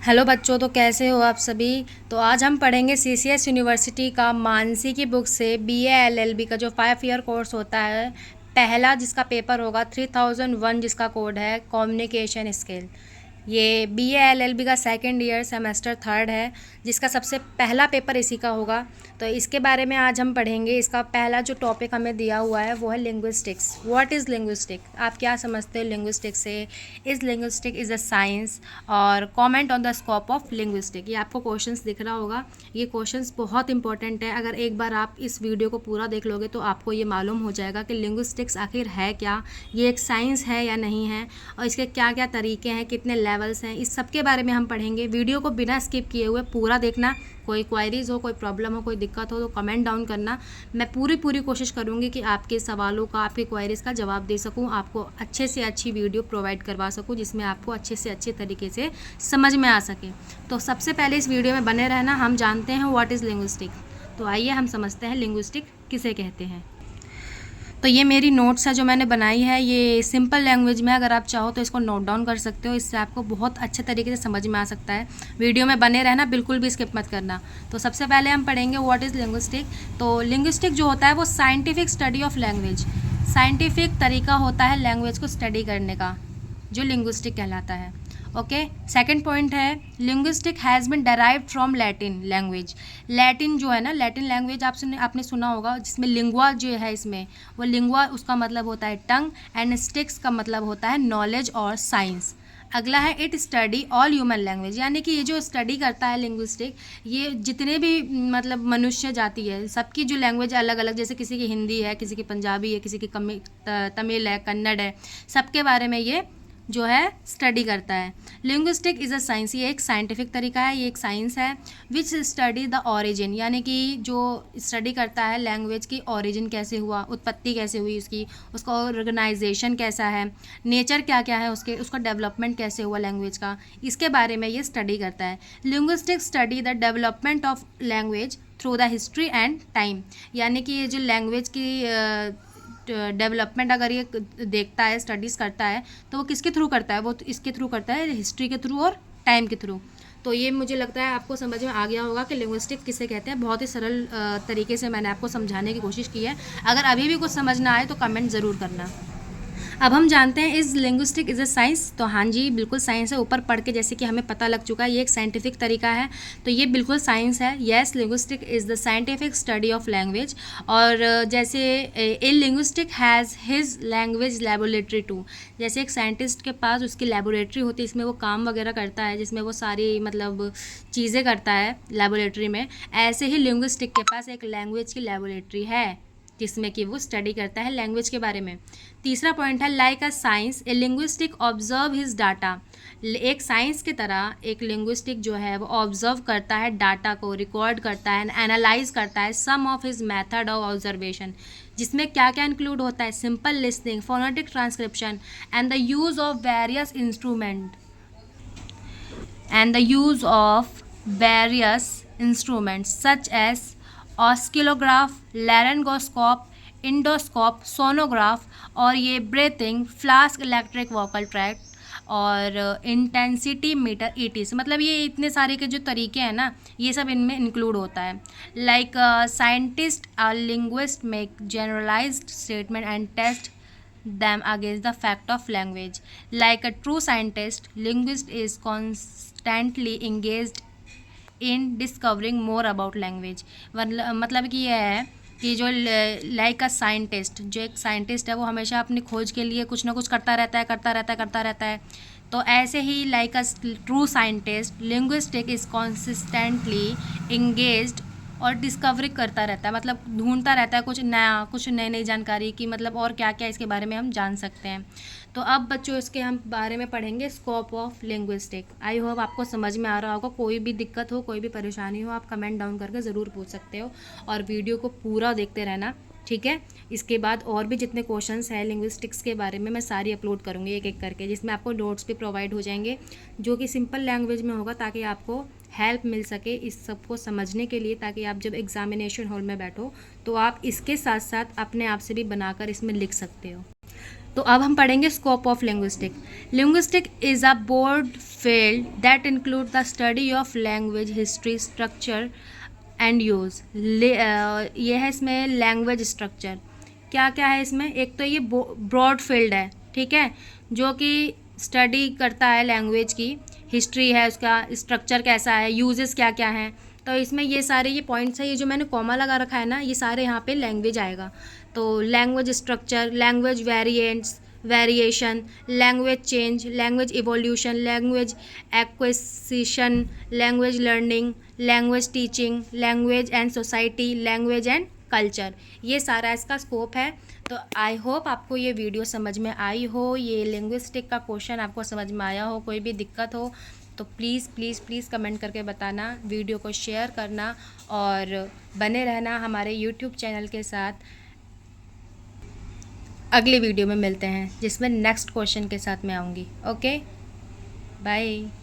Hello बच्चों, तो कैसे हो आप सभी। तो आज हम पढ़ेंगे सीसीएस यूनिवर्सिटी का मानसी की बुक से बीए एलएलबी का जो 5 ईयर कोर्स होता है। पहला जिसका पेपर होगा 3001, जिसका कोड है कम्युनिकेशन स्किल। ये बीए एलएलबी का सेकंड ईयर सेमेस्टर थर्ड है, जिसका सबसे पहला पेपर इसी का होगा। तो इसके बारे में आज हम पढ़ेंगे। इसका पहला जो टॉपिक हमें दिया हुआ है वो है लिंग्विस्टिक्स। व्हाट इज़ लिंग्विस्टिक, आप क्या समझते हो लिंग्विस्टिक से। Is linguistic is a science और comment on the scope of linguistic. ये आपको क्वेश्चंस दिख रहा होगा। ये क्वेश्चंस बहुत इंपॉर्टेंट है। अगर एक बार आप इस वीडियो को पूरा देख लोगे तो आपको ये मालूम हो जाएगा कि लिंग्विस्टिक्स आखिर है क्या, ये एक साइंस है या नहीं है, और इसके क्या क्या तरीके हैं, कितने लेवल्स हैं, इस सब के बारे में हम पढ़ेंगे। वीडियो को बिना स्किप किए हुए पूरा देखना। कोई क्वायरीज़ हो, कोई प्रॉब्लम हो, कोई दिक्कत हो तो कमेंट डाउन करना। मैं पूरी कोशिश करूँगी कि आपके सवालों का, आपके क्वायरीज़ का जवाब दे सकूँ, आपको अच्छे से अच्छी वीडियो प्रोवाइड करवा सकूँ जिसमें आपको अच्छे से अच्छे तरीके से समझ में आ सके। तो सबसे पहले इस वीडियो में बने रहना। हम जानते हैं व्हाट इज़ लिंग्विस्टिक। तो आइए हम समझते हैं लिंग्विस्टिक किसे कहते हैं। तो ये मेरी नोट्स है जो मैंने बनाई है। ये सिंपल लैंग्वेज में, अगर आप चाहो तो इसको नोट डाउन कर सकते हो। इससे आपको बहुत अच्छे तरीके से समझ में आ सकता है। वीडियो में बने रहना, बिल्कुल भी स्किप मत करना। तो सबसे पहले हम पढ़ेंगे व्हाट इज़ लिंग्विस्टिक। तो लिंग्विस्टिक जो होता है वो scientific study of language, scientific तरीका होता है लैंग्वेज को स्टडी करने का, जो लिंग्विस्टिक कहलाता है। ओके, सेकंड पॉइंट है linguistic has been derived from Latin language. Latin जो है ना, लैटिन लैंग्वेज आपने सुना होगा, जिसमें लिंगुआ जो है, इसमें वो लिंगुआ उसका मतलब होता है टंग, एंड स्टिक्स का मतलब होता है नॉलेज और साइंस। अगला है it study all human language, यानी कि ये जो स्टडी करता है लिंग्विस्टिक, ये जितने भी मतलब मनुष्य जाति है सबकी जो लैंग्वेज अलग अलग, जैसे किसी की हिंदी है, किसी की पंजाबी है, किसी की तमिल है, कन्नड़ है, सबके बारे में ये जो है स्टडी करता है। लिंग्विस्टिक इज़ अ साइंस, ये एक साइंटिफिक तरीका है, ये एक साइंस है। विच स्टडी द ऑरिजिन, यानी कि जो स्टडी करता है लैंग्वेज की ऑरिजिन कैसे हुआ, उत्पत्ति कैसे हुई उसकी, उसका ऑर्गेनाइजेशन कैसा है, नेचर क्या क्या है उसके, उसका डेवलपमेंट कैसे हुआ लैंग्वेज का, इसके बारे में ये स्टडी करता है। Linguistic study the development of language through the history and time, यानी कि ये जो लैंग्वेज की डेवलपमेंट अगर ये देखता है, स्टडीज़ करता है, तो वो किसके थ्रू करता है, वो इसके थ्रू करता है, हिस्ट्री के थ्रू और टाइम के थ्रू। तो ये मुझे लगता है आपको समझ में आ गया होगा कि लिंग्विस्टिक किसे कहते हैं। बहुत ही सरल तरीके से मैंने आपको समझाने की कोशिश की है। अगर अभी भी कुछ समझ ना आए तो कमेंट ज़रूर करना। अब हम जानते हैं is linguistic is a science. तो हाँ जी, बिल्कुल साइंस है। ऊपर पढ़ के जैसे कि हमें पता लग चुका है, ये एक साइंटिफिक तरीका है, तो ये बिल्कुल साइंस है। Yes, linguistic is the scientific study of language. और जैसे a linguistic has his language laboratory too, जैसे एक साइंटिस्ट के पास उसकी लेबोरेटरी होती है, इसमें वो काम वगैरह करता है, जिसमें वो सारी मतलब चीज़ें करता है लेबोरेटरी में। ऐसे ही लिंग्विस्टिक के पास एक लैंग्वेज की लेबोरेटरी है, जिसमें कि वो स्टडी करता है लैंग्वेज के बारे में। तीसरा पॉइंट है like a science A linguistic observe his data. एक साइंस की तरह एक लिंग्विस्टिक जो है वो ऑब्जर्व करता है डाटा को, रिकॉर्ड करता है, एनालाइज करता है some of his method of observation, जिसमें क्या क्या इंक्लूड होता है, simple listening, phonetic transcription, and the use of various instrument and the use of various instruments such as oscillograph, laryngoscope, endoscope, sonograph, और ये breathing, flask, electric vocal tract और intensity meter ETC. मतलब ये इतने सारे के जो तरीके हैं ना, ये सब इनमें इंक्लूड होता है। Like scientist linguist make generalized statement and test them against the fact of language. Like a true scientist, linguist is constantly engaged in discovering more about language. मतलब कि यह है कि जो लाइक अ साइंटिस्ट, जो एक साइंटिस्ट है वो हमेशा अपनी खोज के लिए कुछ ना कुछ करता रहता है, करता रहता है। तो ऐसे ही like a true scientist, linguistic is consistently engaged और डिस्कवरी करता रहता है, मतलब ढूंढता रहता है कुछ नया, कुछ नई नई जानकारी की, मतलब और क्या क्या इसके बारे में हम जान सकते हैं। तो अब बच्चों इसके हम बारे में पढ़ेंगे scope of linguistic. I hope आपको समझ में आ रहा होगा। कोई भी दिक्कत हो, कोई भी परेशानी हो, आप कमेंट डाउन करके ज़रूर पूछ सकते हो, और वीडियो को पूरा देखते रहना, ठीक है। इसके बाद और भी जितने क्वेश्चंस हैं लिंग्विस्टिक्स के बारे में मैं सारी अपलोड करूँगी एक एक करके, जिसमें आपको नोट्स भी प्रोवाइड हो जाएंगे जो कि सिंपल लैंग्वेज में होगा, ताकि आपको हेल्प मिल सके इस सब को समझने के लिए, ताकि आप जब एग्जामिनेशन हॉल में बैठो तो आप इसके साथ साथ अपने आप से भी बनाकर इसमें लिख सकते हो। तो अब हम पढ़ेंगे scope of linguistic. Linguistic is a broad field that include the study of language, history, structure and use. ये है इसमें लैंग्वेज स्ट्रक्चर। क्या क्या है इसमें? एक तो ये ब्रॉड फील्ड है, ठीक है, जो कि स्टडी करता है लैंग्वेज की, हिस्ट्री है उसका, स्ट्रक्चर कैसा है, यूजेस क्या क्या हैं। तो इसमें ये सारे ये पॉइंट्स हैं, ये जो मैंने कॉमा लगा रखा है ना, ये सारे यहाँ पे लैंग्वेज आएगा। तो language structure, language variants, variation, language change, language evolution, language acquisition, language learning, language teaching, language and society, language and culture, ये सारा इसका स्कोप है। तो आई होप आपको ये वीडियो समझ में आई हो, ये लिंग्विस्टिक का क्वेश्चन आपको समझ में आया हो। कोई भी दिक्कत हो तो प्लीज़ प्लीज़ प्लीज़ कमेंट करके बताना, वीडियो को शेयर करना और बने रहना हमारे यूट्यूब चैनल के साथ। अगली वीडियो में मिलते हैं जिसमें नेक्स्ट क्वेश्चन के साथ मैं आऊँगी। Okay, bye.